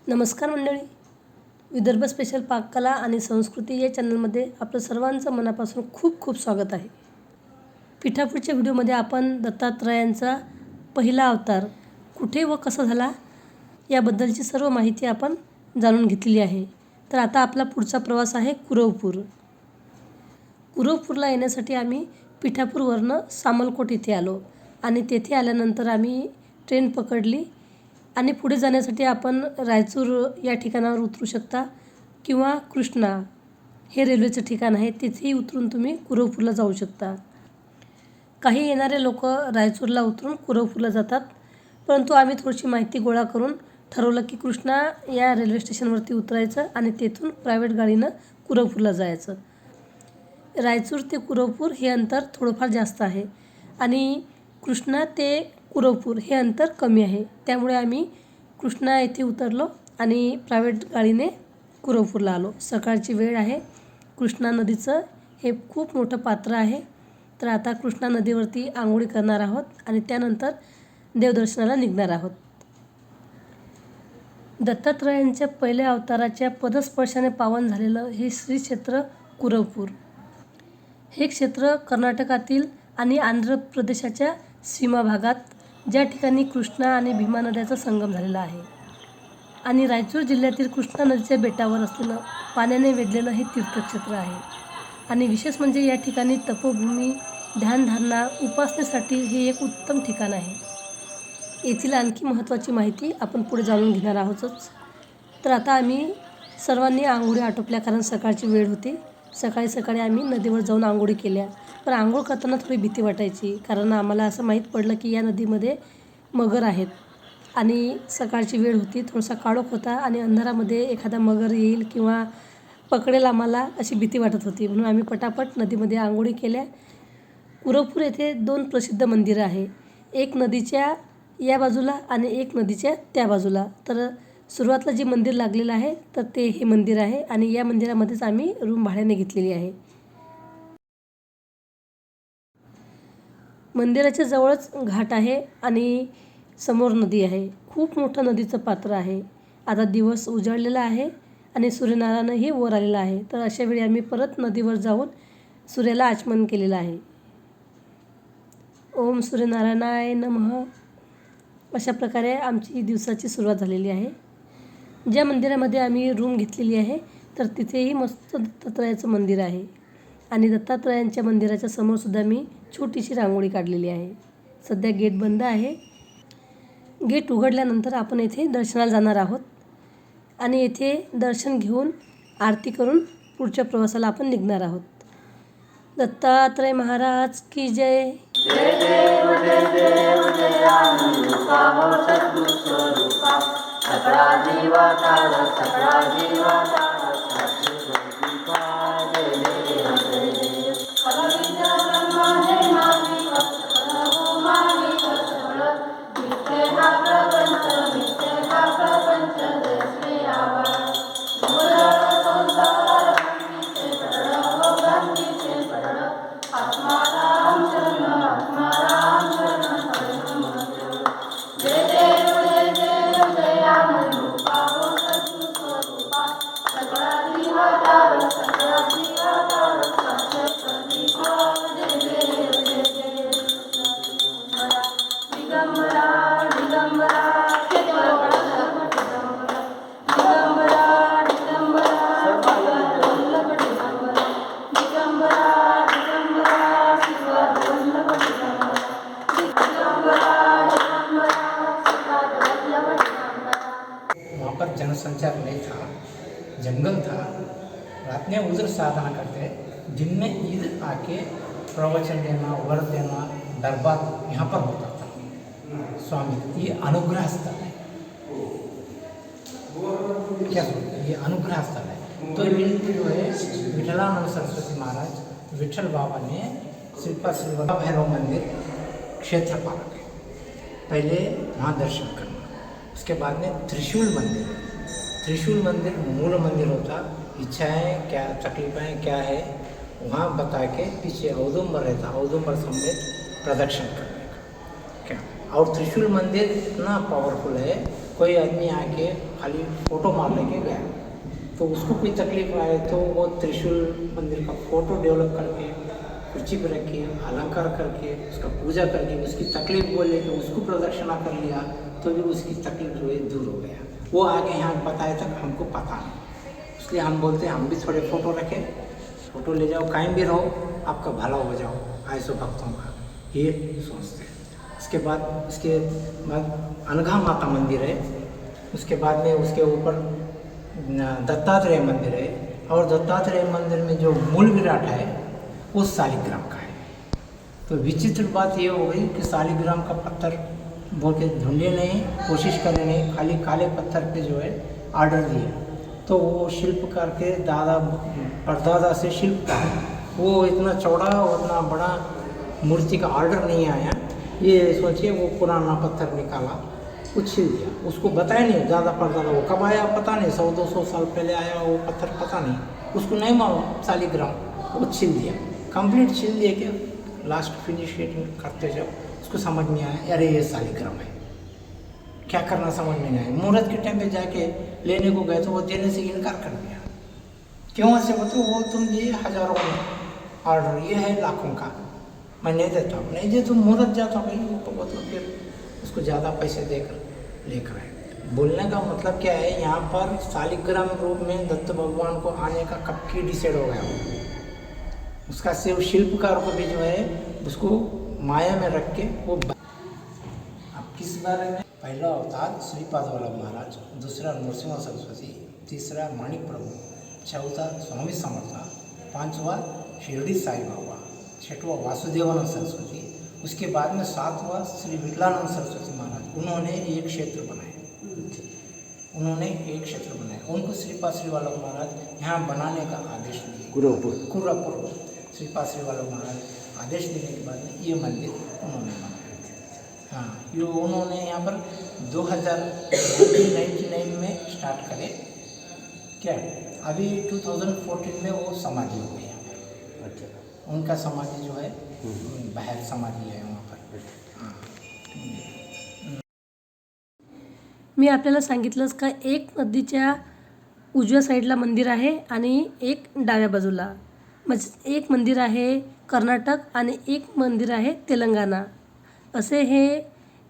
नमस्कार मंडळी, विदर्भ स्पेशल पाककला आणि संस्कृती या चॅनलमध्ये आपलं सर्वांचं मनापासून खूप खूप स्वागत आहे. पिठापूरच्या व्हिडिओमध्ये आपण दत्तात्रयांचा पहिला अवतार कुठे व कसा झाला याबद्दलची सर्व माहिती आपण जाणून घेतलेली आहे. तर आता आपला पुढचा प्रवास आहे कुरवपूर. कुरवपूरला येण्यासाठी आम्ही पिठापूरवरनं सामलकोट इथे आलो आणि तेथे आल्यानंतर आम्ही ट्रेन पकडली आणि पुढे जाण्यासाठी आपण रायचूर या ठिकाणावर उतरू शकता किंवा कृष्णा हे रेल्वेचं ठिकाण आहे, तिथेही उतरून तुम्ही कुरवपूरला जाऊ शकता. काही येणारे लोक रायचूरला उतरून कुरवपूरला जातात, परंतु आम्ही थोडीशी माहिती गोळा करून ठरवलं की कृष्णा या रेल्वे स्टेशनवरती उतरायचं आणि तेथून प्रायव्हेट गाडीनं कुरवपूरला जायचं. रायचूर ते कुरवपूर हे अंतर थोडंफार जास्त आहे आणि कृष्णा ते कुरवपूर हे अंतर कमी आहे. त्यामुळे आम्ही कृष्णा येथे उतरलो आणि प्रायव्हेट गाडीने कुरवपूरला आलो. सकाळची वेळ आहे. कृष्णा नदीचं हे खूप मोठं पात्र आहे. तर आता कृष्णा नदीवरती आंघोळी करणार आहोत आणि त्यानंतर देवदर्शनाला निघणार आहोत. दत्तात्रयांच्या पहिल्या अवताराच्या पदस्पर्शाने पावन झालेलं हे श्री क्षेत्र कुरवपूर. हे क्षेत्र कर्नाटकातील आणि आंध्र प्रदेशाच्या सीमा भागात, ज्या ठिकाणी कृष्णा आणि भीमा नद्याचा संगम झालेला आहे, आणि रायचूर जिल्ह्यातील कृष्णा नदीच्या बेटावर असलेलं पाण्याने वेढलेलं हे तीर्थक्षेत्र आहे. आणि विशेष म्हणजे या ठिकाणी तपोभूमी, ध्यानधारणा, उपासनेसाठी हे एक उत्तम ठिकाण आहे. येथील आणखी महत्त्वाची माहिती आपण पुढे जाणून घेणार आहोतच. तर आता आम्ही सर्वांनी आंघोळी आटोपल्या, कारण सकाळची वेळ होती. सकाळी सकाळी आम्ही नदीवर जाऊन आंघोळी केल्या. पण आंघोळ करताना थोडी भीती वाटायची, कारण आम्हाला असं माहीत पडलं की या नदीमध्ये मगर आहेत आणि सकाळची वेळ होती, थोडासा काळोख होता आणि अंधारामध्ये एखादा मगर येईल किंवा पकडेल आम्हाला अशी भीती वाटत होती. म्हणून आम्ही पटापट नदीमध्ये आंघोळी केल्या. कुरवपूर येथे 2 प्रसिद्ध मंदिरं आहे, एक नदीच्या या बाजूला आणि एक नदीच्या त्या बाजूला. तर सुरुवातला जे मंदिर लागलेलं आहे तर ते हे मंदिर आहे आणि या मंदिरामध्येच आम्ही रूम भाड्याने घेतलेली आहे. मंदिराच्या जवळच घाट आहे आणि समोर नदी आहे. खूप मोठं नदीचं पात्र आहे. आता दिवस उजाडलेला आहे आणि सूर्यनारायणही वर आलेला आहे. तर अशा वेळी आम्ही परत नदीवर जाऊन सूर्याला आचमन केलेलं आहे. ओम सूर्यनारायणाय नमः. अशा प्रकारे आमची दिवसाची सुरुवात झालेली आहे. ज्या मंदिरामध्ये आम्ही रूम घेतलेली आहे तर तिथेही मस्त दत्तात्रयाचं मंदिर आहे आणि दत्तात्रयांच्या मंदिराच्या समोरसुद्धा मी छोटीशी रांगोळी काढलेली आहे. सध्या गेट बंद आहे. गेट उघडल्यानंतर आपण येथे दर्शनाला जाणार आहोत आणि येथे दर्शन घेऊन आरती करून पुढच्या प्रवासाला आपण निघणार आहोत. दत्तात्रय महाराज की जय. जय देव जय देव जय आनंदरूपा हो सद्गुरु स्वरूपा, सकळा जीवा तार सकळा जीवा तार साक्षी स्वरूपा. जय देव जय देव. कलविंद ब्रह्मा हे मागे हो मागे सकळ मिथ्ये हा प्रपंच मिथ्ये हा प्रपंच जैसे आवाज मुरळ संसार भ्रांतीचे पडळ हो भ्रांतीचे पडळ. आत्माराम शरण आत्माराम शरण हरिमंत्र. जय देव जय देव जय आनंदरूपा हो सद्गुरु स्वरूपा, सकळा जीवा तार सकळा जीवा तार साक्षी स्वरूपा. जय देव जय देव. दिगंबरा दिगंबरा दिगंबरा दिगंबरा दिगंबरा वल्लभ दिगंबरा दिगंबरा दिगंबरा श्रीपाद वल्लभ दिगंबरा दिगंबरा दिगंबरा श्रीपाद वल्लभ दिगंबरा. वहाँ पर जनसंचार नहीं था, जंगल था. रात में उधर साधना करते, दिन में ईद आके प्रवचन देना, वर देना, दरबार यहाँ पर होता था. स्वामी ये अनुग्रह स्थल है. क्या सोचते ये अनुग्रह स्थल है. तो इनको जो है विठलानंद सरस्वती महाराज, विठल बाबा ने शिल्पा सिल्वर भैरव मंदिर क्षेत्र पालक है. पहले वहाँ दर्शन करना, उसके बाद में त्रिशूल मंदिर. त्रिशूल मंदिर मूल मंदिर होता. इच्छाएं क्या, तकलीफें क्या है वहाँ बता के पीछे औदुंबर रहता, औदुंबर समेत प्रदक्षिण करने का क्या. और त्रिशूल मंदिर इतना पावरफुल है कोई आदमी आके खाली फ़ोटो मार लेके गया, तो उसको कोई तकलीफ आए तो वो त्रिशूल मंदिर का फ़ोटो डेवलप करके कुर्सी पर रख के अलंकार करके उसका पूजा करके उसकी तकलीफ बोले कि उसको प्रदक्षिणा कर लिया तो भी उसकी तकलीफ जो है दूर हो गया। वो आगे यहाँ बताए तक हमको पता नहीं, इसलिए हम बोलते हैं हम भी थोड़े फ़ोटो रखें, फ़ोटो ले जाओ, कहीं भी रहो, आपका भला हो जाओ, ऐसे भक्तों का ये सोचते हैं। इसके बाद अनघा माता मंदिर है, उसके बाद में उसके ऊपर दत्तात्रेय मंदिर है, और दत्तात्रेय मंदिर में जो मूल विराट है वो शालिग्राम का है। तो विचित्र बात ये हो गई कि शालिग्राम का पत्थर बोल के ढूंढे नहीं, कोशिश करे नहीं, खाली काले पत्थर पे जो है ऑर्डर दिए, तो वो शिल्पकार के दादा परदादा से शिल्पकार वो इतना चौड़ा और इतना बड़ा मूर्ति का ऑर्डर नहीं आया, ये सोचिए वो पुराना पत्थर निकाला, उछिल दिया, उसको बताया नहीं दादा परदादा, वो कब आया पता नहीं, 100-200 साल पहले आया वो पत्थर पता नहीं, उसको नहीं मालूम शालिग्राम, वो छील दिया, कंप्लीट छील दिया क्या, लास्ट फिनिशिंग करते जब उसको समझ में आया अरे ये शालिग्राम है, क्या करना समझ में नहीं आया। मुहूर्त के टाइम पे जाके लेने को गए तो वो देने से इनकार कर दिया, क्यों ऐसे बोलते वो तुम दिए हज़ारों का ऑर्डर, ये है लाखों का, मैं नहीं देता हूँ, नहीं दे तो मुहूर्त जाता भाई वो तो फिर उसको ज़्यादा पैसे देकर लेकर आए। बोलने का मतलब क्या है, यहाँ पर शालिग्राम रूप में दत्त भगवान को आने का कब की डिसाइड हो गया हो, उसका सिर्फ शिल्पकार को भी जो है उसको माया में रख के वो अब किस बारे में, पहला अवतार श्रीपाद वल्लभ महाराज, दूसरा नरसिंह सरस्वती, तीसरा माणिक प्रभु, चौथा स्वामी समर्थ, पांचवा शिरडी साई बाबा, छठवां वासुदेवानंद सरस्वती, उसके बाद में सातवां श्री विकलानंद सरस्वती महाराज, उन्होंने एक क्षेत्र बनाए, उनको श्रीपाद श्री वल्लभ महाराज यहाँ बनाने का आदेश दिए, कुरापुर श्रीपाद श्री वल्लभ महाराज आदेश देने के बाद में ये मंदिर उन्होंने बनाया। हाँ, ये उन्होंने यहाँ पर 1999 में स्टार्ट करे क्या, अभी 2014 में वो समाधि हो गई यहाँ पर। अच्छा, उनका समाधि जो है बाहर समाधी है वहाँ पर। हाँ, मी आपल्याला सांगितलंच का एक नदीच्या उजव्या साईडला मंदिर आहे आणि एक डाव्या बाजूला, म्हणजे एक मंदिर आहे कर्नाटक आणि एक मंदिर आहे तेलंगणा, असे हे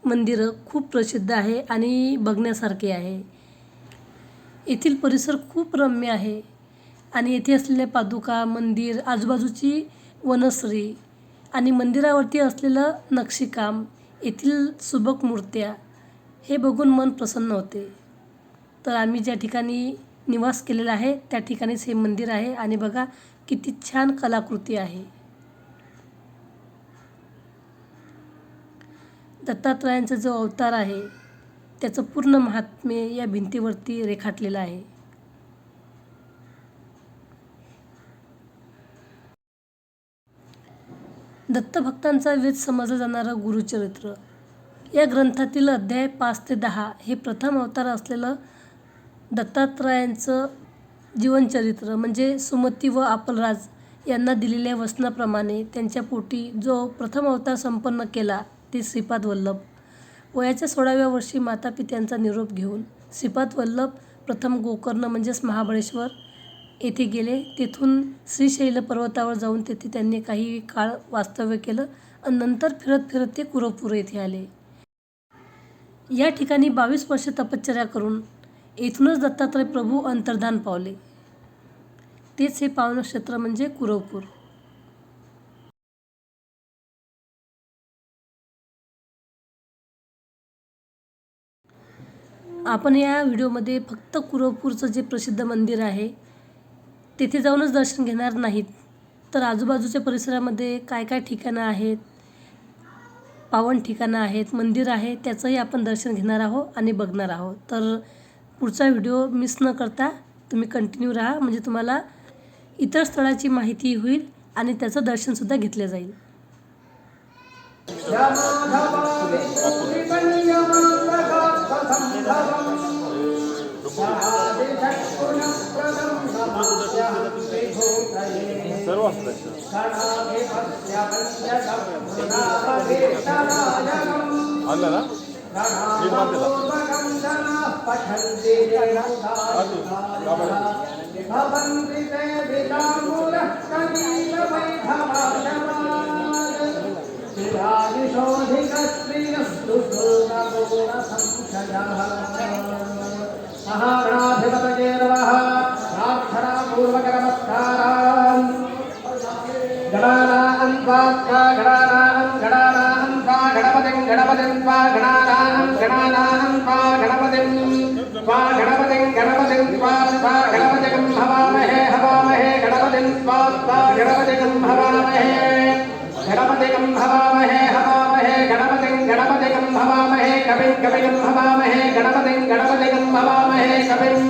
मंदिरं खूप प्रसिद्ध आहे आणि बघण्यासारखे आहे। येथील परिसर खूप रम्य आहे आणि येथे असलेल्या पादुका, मंदिर, आजूबाजूची वनश्री आणि मंदिरावरती असलेलं नक्षीकाम, येथील सुबक मूर्त्या, हे बघून मन प्रसन्न होते। तर आम्ही ज्या ठिकाणी निवास केलेला आहे त्या ठिकाणीच हे मंदिर आहे आणि बघा किती छान कलाकृती आहे। दत्तात्रयांचा जो अवतार आहे त्याचं पूर्ण महात्म्य या भिंतीवरती रेखाटलेलं आहे। दत्तभक्तांचा वेद समजलं जाणारं गुरुचरित्र, या ग्रंथातील अध्याय 5 ते 10 हे प्रथम अवतार असलेलं दत्तात्रयांचं जीवनचरित्र, म्हणजे सुमती व आपलराज यांना दिलेल्या वचनाप्रमाणे त्यांच्या पोटी जो प्रथम अवतार संपन्न केला ते श्रीपाद वल्लभ। वयाच्या 16व्या वर्षी मातापित्यांचा निरोप घेऊन श्रीपाद वल्लभ प्रथम गोकर्ण म्हणजेच महाबळेश्वर येथे गेले, तेथून श्रीशैल पर्वतावर जाऊन तेथे त्यांनी काही काळ वास्तव्य केलं आणि नंतर फिरत फिरत ते कुरवपूर येथे आले। या ठिकाणी 22 वर्षे तपश्चर्या करून येथूनच दत्तात्रय प्रभू अंतर्धान पावले, तेच हे पावन क्षेत्र म्हणजे कुरवपूर। आपण या व्हिडिओमध्ये फक्त कुरवपूरचं जे प्रसिद्ध मंदिर आहे तेथे जाऊनच दर्शन घेणार नाहीत, तर आजूबाजूच्या परिसरामध्ये काय काय ठिकाणं आहेत, पावन ठिकाणं आहेत, मंदिर आहे, त्याचंही आपण दर्शन घेणार आहोत आणि बघणार आहोत। तर पुढचा व्हिडिओ मिस न करता तुम्ही कंटिन्यू राहा, म्हणजे तुम्हाला इतर स्थळाची माहिती होईल आणि त्याचं दर्शनसुद्धा घेतलं जाईल। ಅಲ್ಲ वन्दनाः पठन्ति भवन्ति ते विदामूलः कवीलवैभवादिशोधिकश्रियस्तु पूर्णपूर्णसंशयः महागणाधिपतये नमः प्रार्थना पूर्वकनमस्कारान् गणानां त्वा गणपतिं त्वा गणपतिं हवामहे गणपतिं त्वा गणपतिं हवामहे गणपतिं हवामहे कविं हवामहे गणपतिं हवामहे कविं हवामहे कविं हवामहे कविं हवामहे कविं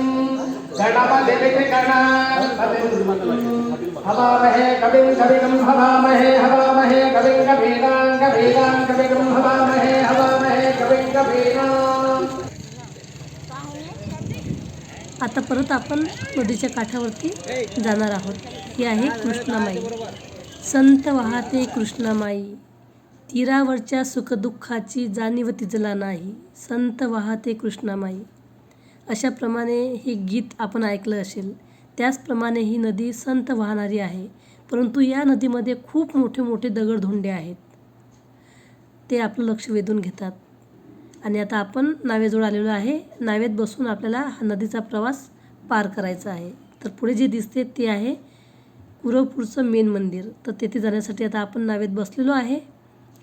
आता परत आपण नदीच्या काठावरती जाणार आहोत. ही आहे कृष्णामाई. संत वाहते कृष्णामाई, तीरावरच्या सुखदुःखाची जाणीव तिजला नाही. संत वाहते कृष्णामाई. अशाप्रमाणे हे गीत आपण ऐकलं असेल. त्याचप्रमाणे ही नदी संत वाहणारी आहे, परंतु या नदीमध्ये खूप मोठे मोठे दगडधोंडे आहेत. ते आपलं लक्ष वेधून घेतात. आणि आता आपण नावेजवळ आलेलो आहे. नावेत बसून आपल्याला हा नदीचा प्रवास पार करायचा आहे. तर पुढे जे दिसते ते आहे कुरवपूरचं मेन मंदिर. तर तेथे जाण्यासाठी आता आपण नावेत बसलेलो आहे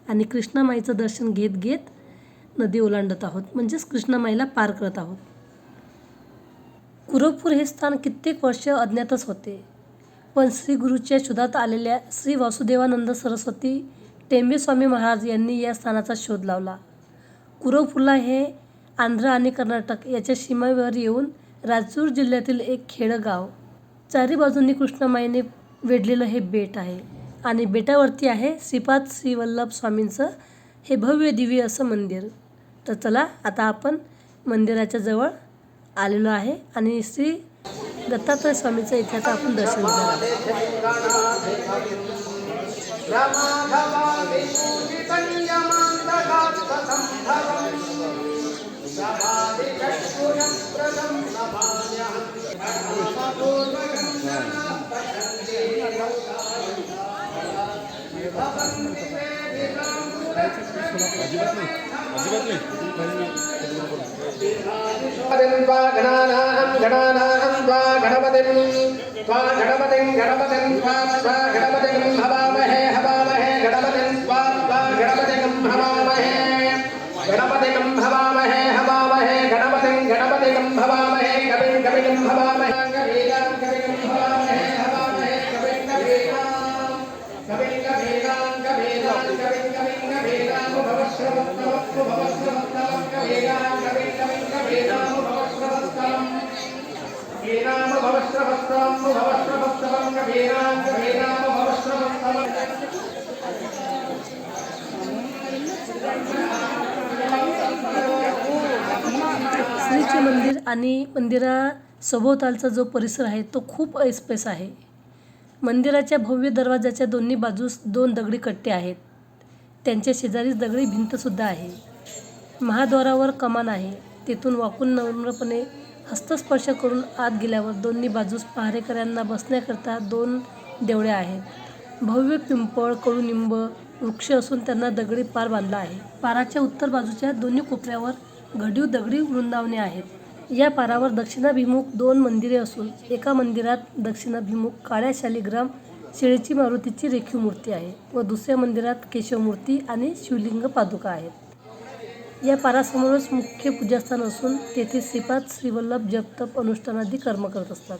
आणि कृष्णामाईचं दर्शन घेत घेत नदी ओलांडत आहोत, म्हणजेच कृष्णामाईला पार करत आहोत. कुरवपूर हे स्थान कित्येक वर्ष अज्ञातच होते, पण श्री गुरुच्या शोधात आलेल्या श्री वासुदेवानंद सरस्वती टेंबेस्वामी महाराज यांनी या स्थानाचा शोध लावला. कुरवपूरला हे आंध्र आणि कर्नाटक याच्या सीमेवर येऊन रायचूर जिल्ह्यातील एक खेडगाव. चारी बाजूंनी कृष्णामाईने वेढलेलं हे बेट आहे आणि बेटावरती आहे श्रीपाद श्री वल्लभ स्वामींचं हे भव्य दिव्य असं मंदिर. तर चला आता आपण मंदिराच्या जवळ आलेलो आहे आणि श्री दत्तात्रय स्वामीचं इथे आता आपण दर्शन घेणार आहोत. श्रीचे मंदिर आणि मंदिरासभोवतालचा जो परिसर आहे तो खूप ऐसपैस आहे. मंदिराच्या भव्य दरवाजाच्या दोन्ही बाजूस 2 दगडी कट्टे आहेत. त्यांच्या शेजारीच दगडी भिंतसुद्धा आहे. महाद्वारावर कमान आहे. तेथून वाकून नम्रपणे हस्तस्पर्श करून आत गेल्यावर दोन्ही बाजूस पहारेकऱ्यांना बसण्याकरता 2 देवळ्या आहेत. भव्य पिंपळ कडुनिंब वृक्ष असून त्यांना दगडी पार बांधला आहे. पाराच्या उत्तर बाजूच्या दोन्ही कोपऱ्यावर घडीव दगडी वृंदावने आहेत. या पारावर दक्षिणाभिमुख 2 मंदिरे असून एका मंदिरात दक्षिणाभिमुख काळ्या शालिग्राम शेळीची मारुतीची रेखीव मूर्ती आहे व दुसऱ्या मंदिरात केशवमूर्ती आणि शिवलिंग पादुका आहेत. या पारासमोरच मुख्य पूजास्थान असून तेथे श्रीपाद श्रीवल्लभ जपतप अनुष्ठानादी कर्म करत असतात.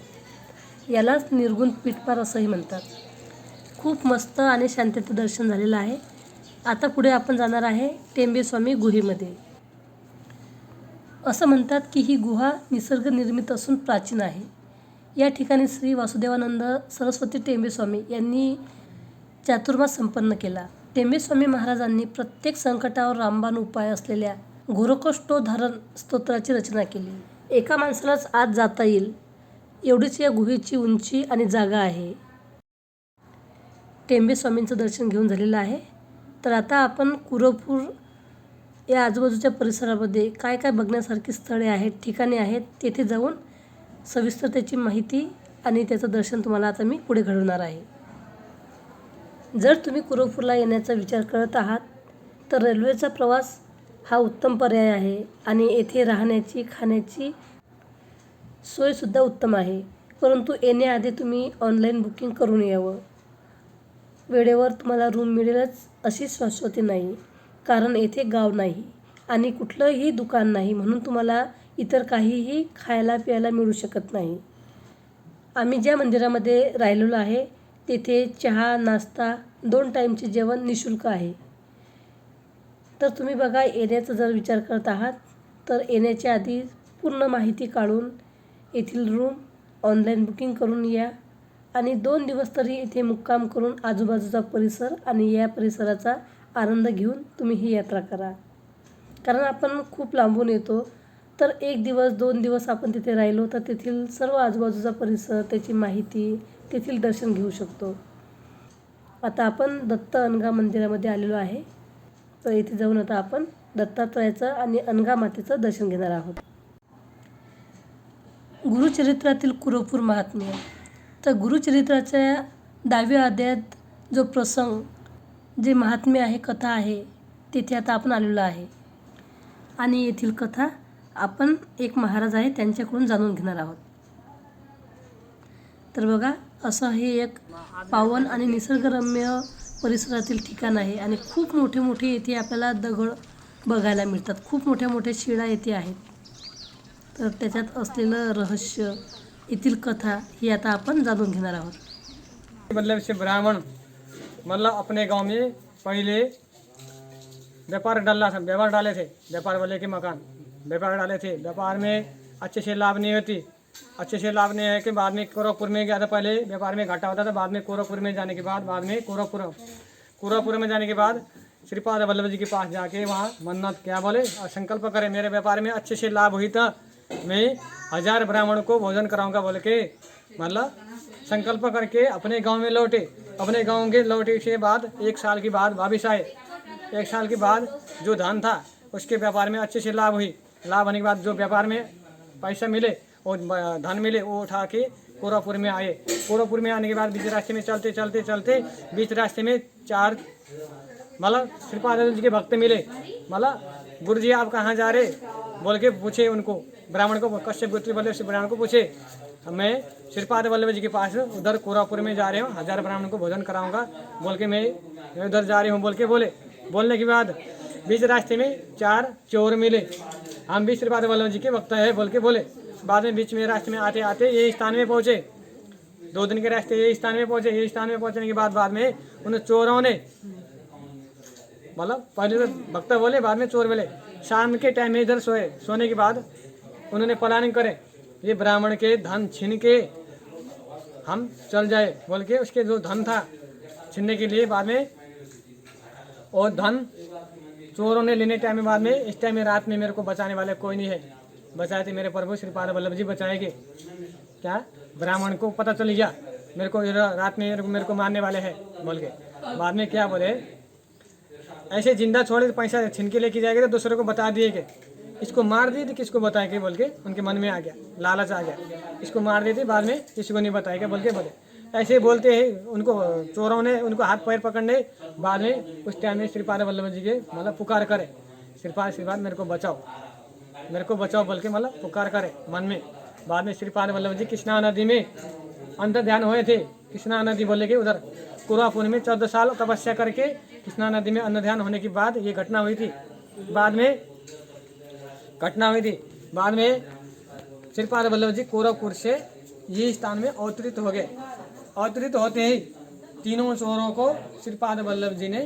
यालाच निर्गुण पीठपार असंही म्हणतात. खूप मस्त आणि शांततेचं दर्शन झालेलं आहे. आता पुढे आपण जाणार आहे टेंबेस्वामी गुहेमध्ये. असं म्हणतात की ही गुहा निसर्गनिर्मित असून प्राचीन आहे. या ठिकाणी श्री वासुदेवानंद सरस्वती टेंबेस्वामी यांनी चातुर्मास संपन्न केला. टेंबेस्वामी महाराजांनी प्रत्येक संकटावर रामबाण उपाय असलेल्या घोरकोष्ठोद्धारण स्तोत्राची रचना केली. एका माणसालाच आत जाता येईल एवढीच या गुहेची उंची आणि जागा आहे. टेंबेस्वामींचं दर्शन घेऊन झालेलं आहे. तर आता आपण कुरवपूर या आजूबाजूच्या परिसरामध्ये काय काय बघण्यासारखी स्थळे आहेत, ठिकाणे आहेत, तेथे जाऊन सविस्तर त्याची माहिती आणि त्याचं दर्शन तुम्हाला आता मी पुढे घडवणार आहे. जर तुम्ही कुरवपूरला येण्याचा विचार करत आहात तर रेल्वेचा प्रवास हा उत्तम पर्याय आहे आणि येथे राहण्याची, खाण्याची सोयसुद्धा उत्तम आहे. परंतु येण्याआधी तुम्ही ऑनलाईन बुकिंग करून यावं. वेळेवर तुम्हाला रूम मिळेलच अशी शाश्वती नाही, कारण येथे गाव नाही आणि कुठलंही दुकान नाही, म्हणून तुम्हाला इतर काहीही खायला प्यायला मिळू शकत नाही. आम्ही ज्या मंदिरामध्ये राहिलेलो आहे तेथे चहा, नाश्ता, 2 टाईमचे जेवण निःशुल्क आहे. तर तुम्ही बघा, येण्याचा जर विचार करत आहात तर येण्याच्या आधी पूर्ण माहिती काढून येथील रूम ऑनलाईन बुकिंग करून या आणि 2 दिवस तरी इथे मुक्काम करून आजूबाजूचा परिसर आणि या परिसराचा आनंद घेऊन तुम्ही ही यात्रा करा. कारण आपण खूप लांबून येतो, तर 1 दिवस 2 दिवस आपण तिथे राहिलो तर तेथील सर्व आजूबाजूचा परिसर, त्याची माहिती, तेथील दर्शन घेऊ शकतो. आता आपण दत्त अनघा मंदिरामध्ये आलेलो आहे. तर इथे जाऊन आता आपण दत्तात्रयाचं आणि अनघा मातेचं दर्शन घेणार आहोत. गुरुचरित्रातील कुरवपूर महात्म्य. तर गुरुचरित्राच्या 10व्या अध्यायात जो प्रसंग, जे महात्म्य आहे, कथा आहे, तिथे आता आपण आलेलो आहे आणि येथील कथा आपण एक महाराज आहे त्यांच्याकडून जाणून घेणार आहोत. तर बघा, असं हे एक पावन आणि निसर्गरम्य परिसरातील ठिकाण आहे आणि खूप मोठे मोठे येथे आपल्याला दगड बघायला मिळतात. खूप मोठ्या मोठ्या शिळा येथे आहेत. तर त्याच्यात असलेलं रहस्य, येथील कथा ही आता आपण जाणून घेणार आहोत. मतलब से ब्राह्मण मतलब अपने गांव में पहले व्यापार डाले थे, व्यापार वाले के मकान व्यापार डाले थे। व्यापार में अच्छे से लाभ नहीं होती, अच्छे से लाभ नहीं है कि बाद में कोरापुर में गया था। पहले व्यापार में घाटा होता था, बाद में कोरापुर में जाने के बाद में कोरापुर में जाने के बाद श्रीपाद वल्लभ जी के पास जाके वहाँ मन्नत क्या बोले और संकल्प करे, मेरे व्यापार में अच्छे से लाभ हुई था, मैं 1000 ब्राह्मण को भोजन कराऊंगा बोल के मतलब संकल्प करके अपने गांव में लौटे। अपने गांव के लौटे के बाद 1 साल के बाद वापिस आए। 1 साल के बाद जो धन था उसके व्यापार में अच्छे से लाभ हुई। लाभ होने के बाद जो व्यापार में पैसा मिले और धन मिले वो उठा के कोरापुर में आए। कोरापुर में आने के बाद बीच रास्ते में चलते बीच रास्ते में 4 मतलब श्रीपाद जी के भक्त मिले। मतलब गुरु जी आप कहाँ जा रहे बोल के पूछे उनको, ब्राह्मण को, कश्यप गोत्री वल्लभ से ब्राह्मण को पूछे, मैं श्रीपाद वल्लभ जी के पास उधर कोरापुर में जा रहे हूँ, 1000 ब्राह्मण को भोजन कराऊंगा बोल के मैं उधर जा रही हूँ बोल के बोलने के बाद बीच रास्ते में 4 चोर मिले। हम भी श्रीपाद वल्लभ जी के भक्त है बोल के बोले। बाद में बीच में रास्ते में आते आते ये स्थान में पहुँचे। 2 दिन के रास्ते ये स्थान में पहुँचे। ये स्थान में पहुँचने के बाद में उन चोरों ने मतलब पहले तो भक्त बोले, बाद में चोर बोले। शाम के टाइम में इधर सोने के बाद उन्होंने प्लानिंग करे, ये ब्राह्मण के धन छीन के हम चल जाए बोल के उसके जो धन था छीनने के लिए बाद में और धन चोरों ने लेने टाइम में बाद में इस टाइम में रात में मेरे को बचाने वाले कोई नहीं है। बचाए थे मेरे प्रभु श्रीपाद वल्लभ जी बचाएंगे। क्या ब्राह्मण को पता चल गया मेरे को रात में मेरे को मारने वाले हैं बोल के। बाद में क्या बोले, ऐसे जिंदा छोड़े तो पैसा छीन के लेके जाएंगे तो दूसरे को बता दिए कि इसको मार दिए थे, किसको बताएंगे बोल के उनके मन में आ गया, लालच आ गया, इसको मार दिए थे बाद में किसी को नहीं बताएगा बोल के बोले। ऐसे बोलते हैं उनको चोरों ने उनको हाथ पैर पकड़ने बाद में उस टाइम में श्रीपाद वल्लभ जी के मतलब पुकार करे, श्रीपाद मेरे को बचाओ बोल के मतलब पुकार करे मन में। बाद में श्रीपाद वल्लभ जी कृष्णा नदी में अंतर ध्यान हुए थे। कृष्णा नदी बोले के उधर कोरापुर में 14 साल तपस्या करके कृष्णा नदी में अन्न ध्यान होने के बाद ये घटना हुई थी। बाद में श्रीपाद वल्लभ जी कोरापुर से ये स्थान में अवतरित हो गए। अवतरित होते ही तीनों चोरों को श्रीपाद वल्लभ जी ने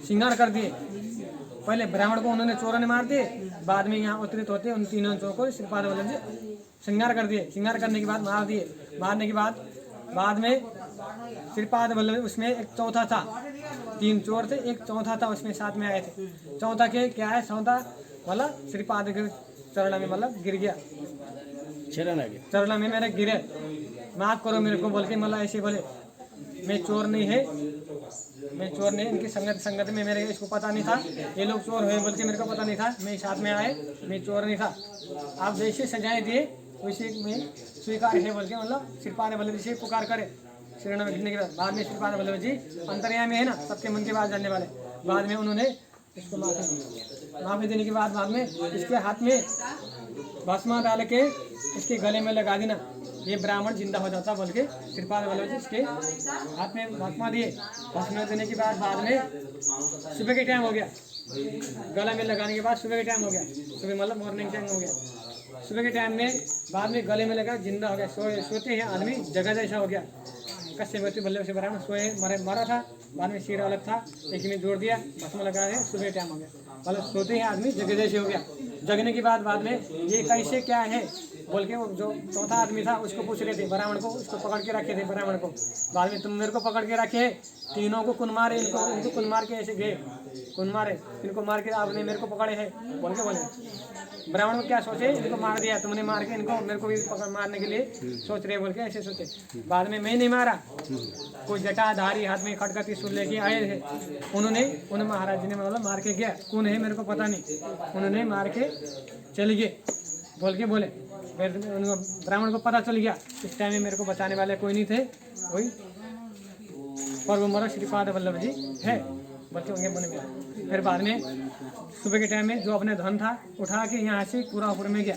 श्रृंगार कर दिए। पहले ब्राह्मण को उन्होंने चोरों ने मार दिए, बाद में यहाँ अवतरित होते उन तीनों चोरों को श्रीपाद वल्लभ जी श्रृंगार कर दिए। श्रृंगार करने के बाद मार दिए। मारने के बाद में श्रीपाद वल्लभ उसमें एक चौथा था, 3 चोर थे, एक चौथा था उसमें साथ में आए थे। चौथा के क्या है, चौथा मतलब श्रीपाद के चरण में मतलब गिर गया, चरण में मेरे गिरे, माफ करो मेरे को बोल के मतलब ऐसे बोले, मैं चोर नहीं है, मैं चोर नहीं, इनकी संगत में मेरे इसको पता नहीं था, ये लोग चोर हुए बोल के मेरे को पता नहीं था, मैं साथ में आए, मैं चोर नहीं था। आप जैसे सजाएं दिए वैसे मैं स्वीकार है बोल के मतलब श्रीपाद वल्लभ जी पुकार करे शरण में घिरने के बाद में श्रीपाद वल्लभ जी अंतर्यामी है ना, सबके मन की बात जानने वाले। बाद में उन्होंने इसको माफी देने के बाद में इसके हाथ में भस्मा डाल के इसके गले में लगा देना, ये ब्राह्मण जिंदा हो जाता बोल के श्रीपाद वल्लभ जी इसके हाथ में भस्मा दिए। भस्मा देने के बाद में सुबह के टाइम हो गया, गला में लगाने के बाद सुबह के टाइम हो गया, सुबह मतलब मॉर्निंग टाइम हो गया। सुबह के टाइम में बाद में गले में लगा जिंदा हो गया, सोते ही आदमी जगह जैसा हो गया। कश्यपति वल्लभ से ब्राह्मण सोए मरा था, बाद में सिर अलग था, एक में जोड़ दिया, भस्म लगा के सुबह टाइम हो गया, मतलब सोते ही आदमी जगह जैसे हो गया। जगने के बाद में ये कैसे क्या है बोल के वो जो चौथा आदमी था उसको पूछ रहे थे, ब्राह्मण को, उसको पकड़ के रखे थे ब्राह्मण को। बाद में तुम मेरे को पकड़ के रखे, तीनों को कुन मारे, इनको कुन मार के ऐसे गए, कुन मारे, इनको मार के आपने मेरे को पकड़े है बोल के बोले। ब्राह्मण को क्या सोचे, इनको मार दिया तुमने, मार के इनको मेरे को भी पकड़ मारने के लिए सोच रहे बोल के ऐसे सोचे। बाद में मैं नहीं मारा, कोई जटाधारी हाथ में खटका त्रिशूल लेके आए थे, उन्हें महाराज जी ने मतलब मार के गया, कौन है मेरे को पता नहीं, उन्होंने मार के चले गए बोल के बोले। फिर उनको ब्राह्मण को पता चल गया, इस टाइम में मेरे को बचाने वाले कोई नहीं थे, वही परम श्रीपाद वल्लभ जी है बच्चों के बने गया। फिर बाद में सुबह के टाइम में जो अपने धन था उठा के यहाँ से कुरापुर में गया,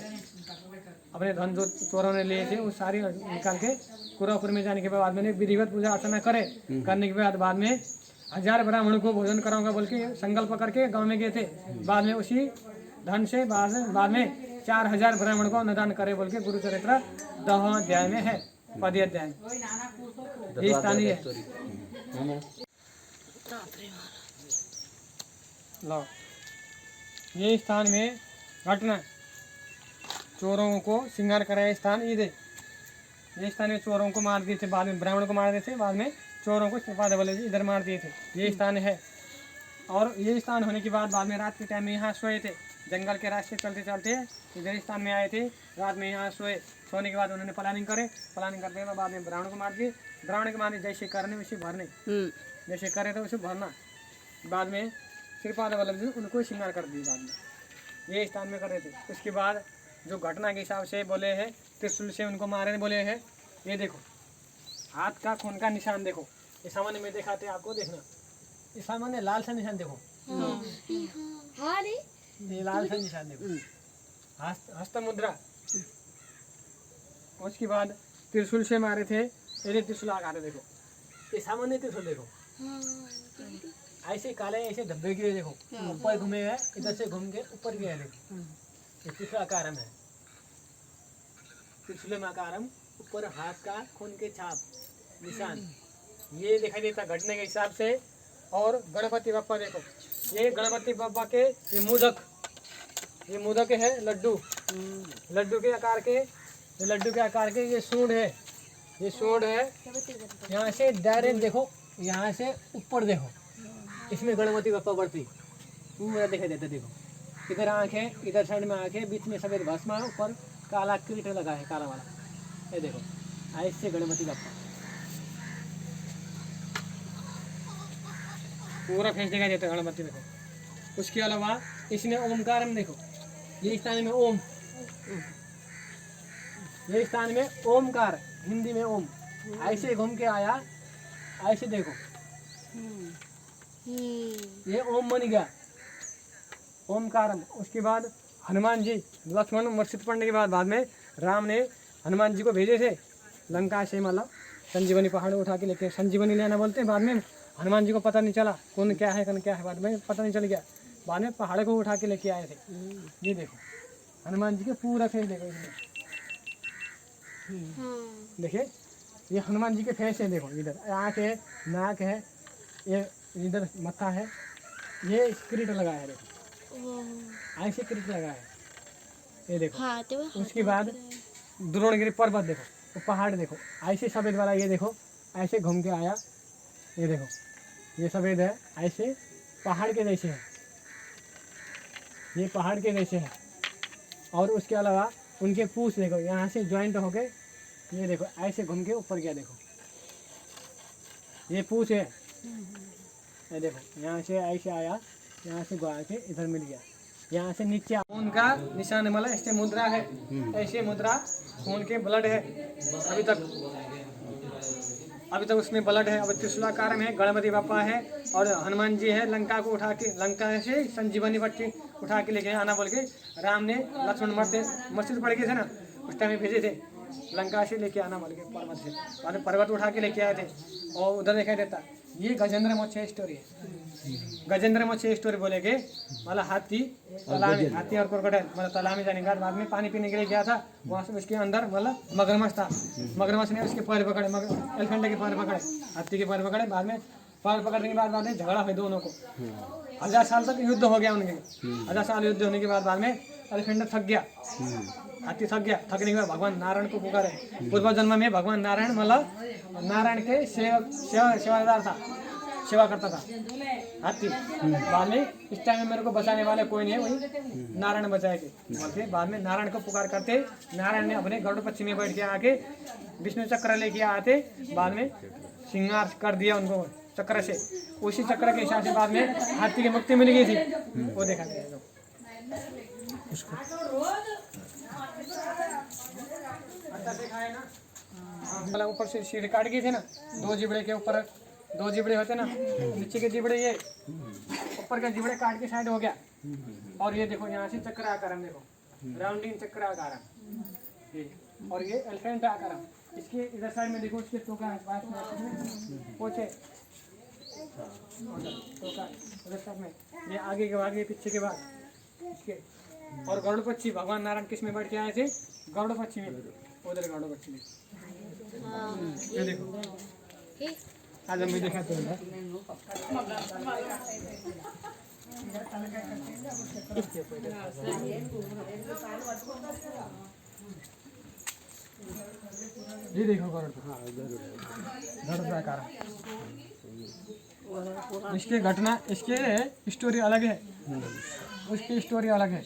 अपने धन जो चोरों ने लिए थे वो सारी निकाल के कुरापुर में जाने के बाद में विधिवत पूजा अर्चना करने के बाद में 1000 ब्राह्मणों को भोजन कराऊंगा बोल के संकल्प करके गांव में गए थे। बाद में उसी धन से बाद में 4000 ब्राह्मण को अन्नदान करे बोल के गुरुचरित्र 10वां अध्याय में है, पद्य अध्याय ये स्थानीय है। लो ये स्थान में घटना चोरों को श्रृंगार कराया स्थान ये स्थान में चोरों को मार दिए थे, बाद में ब्राह्मण को मार दिए थे, बाद में चोरों को श्रीपाद वल्लभ जी इधर मार दिए थे, ये स्थान है। और ये स्थान होने के बाद में रात के टाइम में यहाँ सोए थे, जंगल के रास्ते चलते चलते इधर स्थान में आए थे, रात में यहाँ सोने के बाद उन्होंने प्लानिंग करते के बाद में ब्राह्मण को मार दिए। ब्राह्मण को मारने जैसे करने वैसे भरने, जैसे करे तो उसे भरना। बाद में श्रीपाद वल्लभ जी उनको श्रृंगार कर दिए, बाद में ये स्थान में कर रहे थे। उसके बाद जो घटना के हिसाब से बोले हैं त्रिशूल से उनको मारे बोले हैं, ये देखो हाथ का खून का निशान देखो, ये सामान्य में दिखाते आपको, देखना ये सामान्य लाल सा निशान देखो, ये लाल सा निशान देखो, हस्त मुद्रा। उसके बाद त्रिशूल से मारे थे, ये त्रिशूल आकार देखो, ये सामान्य त्रिशूल देखो, ऐसे काले ऐसे धब्बे गिरे देखो, ऊपर घूमे है, इधर से घूम के ऊपर गया देखो, ये त्रिशूल आकारम है, त्रिशूल आकारम, ऊपर हाथ का खून के छाप निशान ये दिखाई देता घटने के हिसाब से। और गणपति बप्पा देखो, ये गणपति बप्पा के ये मोदक है, लड्डू के आकार के, ये लड्डू के आकार के ये सूंड है, यहाँ से डायरेक्ट देखो, यहाँ से ऊपर देखो, इसमें गणपति बप्पा बढ़ती पूरा दिखाई देता। देखो इधर आँखें, इधर साइड में आँखें, बीच में सफेद भस्मा, ऊपर काला किरीट लगा है काला वाला, ये देखो ऐसे गणपति बप्पा पूरा फेस दिखाई देता है गणपति देखो। उसके अलावा इसमें ओमकार में देखो, ये स्थान में ओम, ये स्थान में ओमकार, हिंदी में ओम, ऐसे घूम के आया, ऐसे देखो ये ओम बन गया ओमकारम। उसके बाद हनुमान जी लक्ष्मण मूर्छित पड़ने के बाद में राम ने हनुमान जी को भेजे थे लंका से, मतलब संजीवनी पहाड़ उठा के लेके, संजीवनी लेना बोलते हैं। बाद में हनुमान जी को पता नहीं चला कौन क्या है बाद में पता नहीं चल गया, बाद में पहाड़ को उठा के लेके आए थे। ये देखो हनुमान जी के पूरा फेस देखो, इसमें देखिए ये हनुमान जी के फेस है, देखो इधर आँख है, नाक है, ये इधर मत्था है, ये किरीट लगा है, देखो ऐसे किरीट लगा है, ये देखो। उसके बाद द्रोणगिरी पर्वत देखो, वो पहाड़ देखो ऐसे सफ़ेद वाला, ये देखो ऐसे घूम के आया, ये देखो ये सफ़ेद है, ऐसे पहाड़ के जैसे है, ये पहाड़ के जैसे है। और उसके अलावा उनके पूंछ देखो, यहाँ से जॉइंट हो गए, ये देखो ऐसे घूम के ऊपर गया, देखो ये पूंछ है, ये देखो यहाँ से ऐसे आया, यहाँ से गया के इधर मिल गया, यहाँ से नीचे खून का निशान है, मतलब ऐसे मुद्रा है, ऐसे मुद्रा खून के ब्लड है अभी तक उसमें ब्लड है। अब त्रिशूलाकार में गणपति बापा है और हनुमान जी है। लंका को उठा के, लंका से संजीवनी पट्टी उठा के लेके आना बोल के राम ने लक्ष्मण मरते मस्जिद पड़ गए थे ना, उस टाइम में भेजे थे लंका से लेके आना बोल के पर्वत से, बाद में पर्वत उठा के लेके आए थे। और उधर दिखाई देता ये गजेंद्र मोक्ष स्टोरी है। गजेंद्र मोक्ष स्टोरी बोलेगे मतलब हाथी तालाब में, हाथी और क्रोकोडाइल मतलब तालाब में जाने के बाद में पानी पीने के लिए गया था, वहाँ से उसके अंदर मतलब मगरमच्छ था, मगरमच्छ ने उसके पैर पकड़े, एलिफेंट के पैर पकड़े, हाथी के पैर पकड़े, बाद में पैर पकड़ने के बाद में झगड़ा हुआ दोनों को, 1000 साल तक युद्ध हो गया उनके। 1000 साल युद्ध होने के बाद में एलिफेंट थक गया, हाथी थक गया, थकने के बाद भगवान नारायण को पुकारे। पूर्व जन्म में भगवान नारायण मतलब नारायण के सेवादार था, सेवा करता था हाथी। बाद में इस टाइम में मेरे को बचाने वाले कोई नहीं है, वही नारायण बचाएंगे बोलते। बाद में नारायण को पुकार करते, नारायण ने अपने गरुड़ पक्षी में बैठ के आके विष्णु चक्र लेके आते, बाद में श्रृंगार कर दिया उनको चक्र से। उसी चक्र के हिसाब से बाद में हाथी की मुक्ति मिल गई थी, वो देखा गया। देखा है ना, मतलब ऊपर से सीढ़ी काट गई थी ना, 2 जिबड़े के ऊपर 2 जिबड़े होते ना, नीचे के जिबड़े ये, ऊपर के जिबड़े काट के साइड हो गया। और ये देखो यहाँ से चक्र आकार, देखो राउंडिंग चक्र आकार ये, और ये एलिफेंट आकार। इसके इधर साइड में देखो उसके टोका है, पोछे टोका उधर साइड में, ये आगे के आगे पीछे के बाद इसके। और गरुड़ पक्षी भगवान नारायण किस में बैठ के आए थे? गरुड़ पक्षी में, उधर गरुड़ पक्षी में। ये देखो आज हम भी देखा तो ये देखो गरुड़ प्रकार। इसके घटना, इसके स्टोरी अलग है, उसकी स्टोरी अलग है।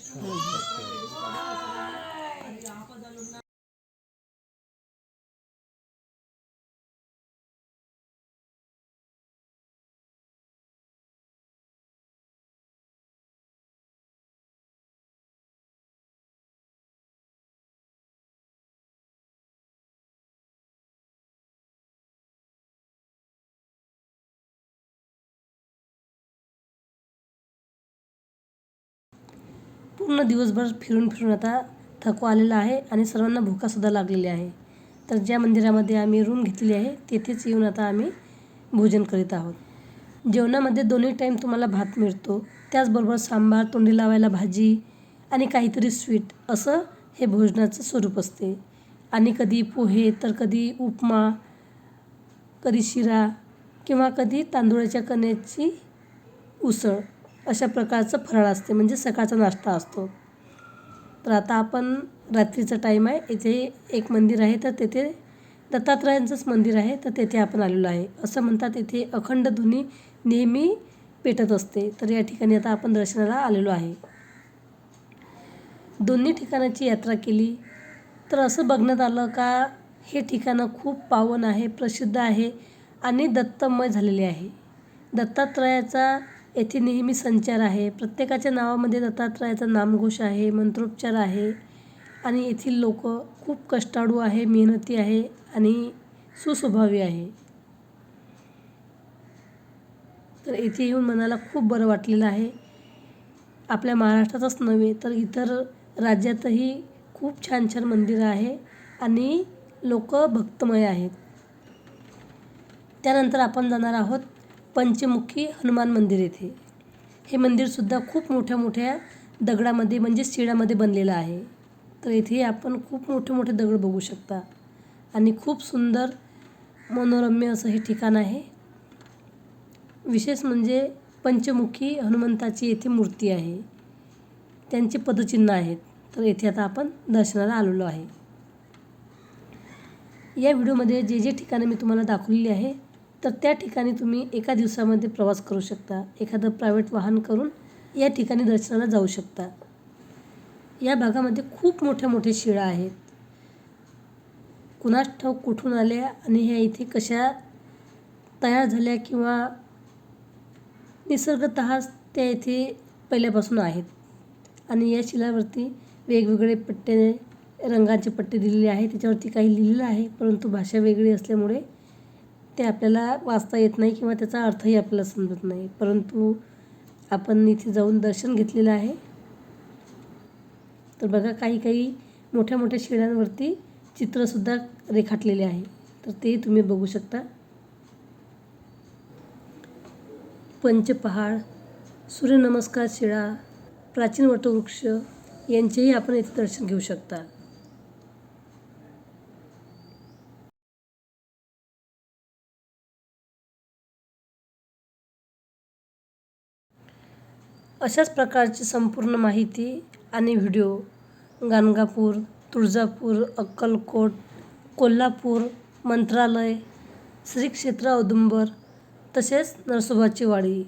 पूर्ण दिवसभर फिरून फिरून आता थकवा आलेला आहे आणि सर्वांना भूकासुद्धा लागलेली आहे। तर ज्या मंदिरामध्ये आम्ही रूम घेतलेली आहे तेथेच येऊन आता आम्ही भोजन करीत आहोत। जेवणामध्ये दोन्ही टाईम तुम्हाला भात मिळतो, त्याचबरोबर सांबार, तोंडी लावायला भाजी आणि काहीतरी स्वीट, असं हे भोजनाचं स्वरूप असते। आणि कधी पोहे, तर कधी उपमा, कधी शिरा किंवा कधी तांदूळाच्या कण्याची उसळ, अशा प्रकारचं फराळ असते, म्हणजे सकाळचा नाश्ता असतो। तर आता आपण रात्रीचा टाईम आहे, इथे एक मंदिर आहे, तर तेथे दत्तात्रयांचंच मंदिर आहे, तर तेथे आपण आलेलो आहे। असं म्हणतात इथे अखंड ध्वनी नेहमी पेटत असते, तर या ठिकाणी आता आपण दर्शनाला आलेलो आहे। दोन्ही ठिकाणाची यात्रा केली तर असं बघण्यात आलं का हे ठिकाणं खूप पावन आहे, प्रसिद्ध आहे आणि दत्तमय झालेले आहे। दत्तात्रयाचा येथे नेहमी संचार आहे, प्रत्येकाच्या नावामध्ये दत्तात्रयाचा नामघोष आहे, मंत्रोच्चार आहे आणि येथील लोक खूप कष्टाळू आहे, मेहनती आहे आणि सुस्वभावी आहे। तर इथे येऊन मनाला खूप बरं वाटलेलं आहे। आपल्या महाराष्ट्रातच नव्हे तर इतर राज्यातही खूप छान छान मंदिरं आहे आणि लोक भक्तमय आहेत। त्यानंतर आपण जाणार आहोत पंचमुखी हनुमान मंदिर येथे। हे मंदिरसुद्धा खूप मोठ्या मोठ्या दगडामध्ये म्हणजे शिळामध्ये बनलेलं आहे। तर इथे आपण खूप मोठे मोठे दगड बघू शकता आणि खूप सुंदर मनोरम्य असं हे ठिकाण आहे। विशेष म्हणजे पंचमुखी हनुमंताची येथे मूर्ती आहे, त्यांची पदचिन्ह आहेत। तर येथे आता आपण दर्शनाला आलेलो आहे। या व्हिडिओमध्ये जे जे ठिकाणे मी तुम्हाला दाखवलेली आहे तर त्या ठिकाणी तुम्ही एका दिवसामध्ये प्रवास करू शकता, एखादं प्रायव्हेट वाहन करून या ठिकाणी दर्शनाला जाऊ शकता। या भागामध्ये खूप मोठ्या मोठ्या शिळा आहेत, कुणास ठाऊक कुठून आल्या आणि ह्या इथे कशा तयार झाल्या किंवा निसर्गतःच त्या येथे पहिल्यापासून आहेत. आणि या शिलावरती वेगवेगळे पट्टे, रंगाचे पट्टे दिलेले आहेत. त्याच्यावरती काही लिहिलेलं आहे, परंतु भाषा वेगळी असल्यामुळे ते आपल्याला वाचता येत नाही किंवा त्याचा अर्थही आपल्याला समजत नाही. परंतु आपण इथे जाऊन दर्शन घेतलेलं आहे. तर बघा, काही मोठ्या मोठ्या शिळांवरती चित्रसुद्धा रेखाटलेले आहे, तर ते तुम्ही बघू शकता. पंचपहाड, सूर्यनमस्कार शिळा, प्राचीन वटवृक्ष यांचेही आपण इथे दर्शन घेऊ शकता. अशाच प्रकारची संपूर्ण माहिती आणि व्हिडिओ गाणगापूर, तुळजापूर, अक्कलकोट, कोल्हापूर, मंत्रालय, श्री क्षेत्र औदुंबर तसेच नरसोबाची वाडी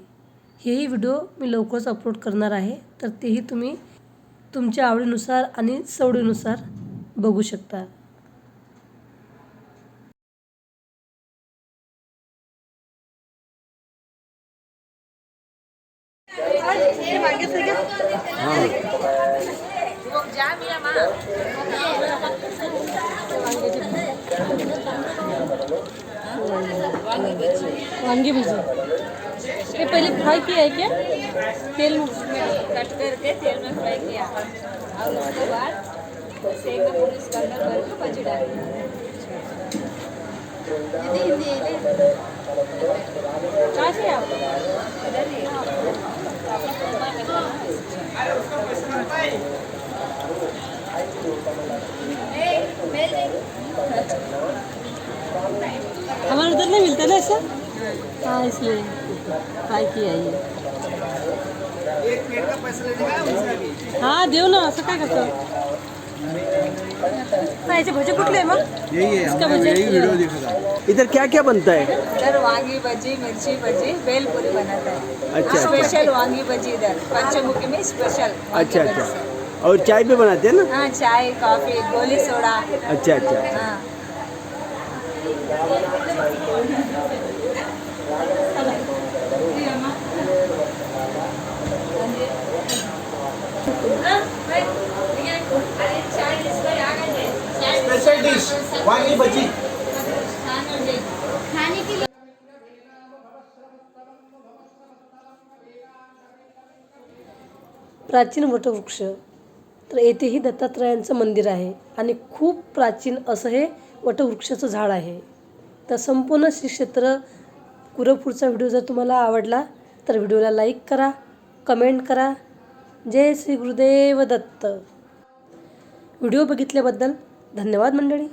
हेही व्हिडिओ मी लवकरच अपलोड करणार आहे. तर तेही तुम्ही तुमच्या आवडीनुसार आणि सवडीनुसार बघू शकता. वांगी भजी ये पहले फ्राई किया है क्या? तेल में कट करके तेल में फ्राई किया और उसके बाद सेंगा पूरी इसके अंदर भर के भाजी डाली. कहाँ से आप? इधर ही हमारे उधर नहीं मिलता ना ऐसा. हाँ, इसलिए फ्राई किया है. हाँ देव ना, असं काय करतो. हाँ, याचे भजे कुठले आहे मग? यही है, इसका हमने बजट यही किया वीडियो है. देखा था. इधर क्या क्या बनता है? इधर वांगी भजी, मिर्ची भजी, भेलपुरी बनाता है. अच्छा. स्पेशल वांगी भजी इधर पंचमुखी में स्पेशल. अच्छा अच्छा. और चाय भी बनाते हैं ना? हाँ, चाय, कॉफी, गोली सोडा. अच्छा अच्छा. हाँ. स्पेशल डिश वांगी भजी. प्राचीन वटवृक्ष, तर येथेही दत्तात्रयांचं मंदिर आहे आणि खूप प्राचीन असं हे वटवृक्षाचं झाड आहे. तर संपूर्ण श्री क्षेत्र कुरवपूरचा व्हिडिओ जर तुम्हाला आवडला तर व्हिडिओला लाईक करा, कमेंट करा. जय श्री गुरुदेव दत्त. व्हिडिओ बघितल्याबद्दल धन्यवाद मंडळी.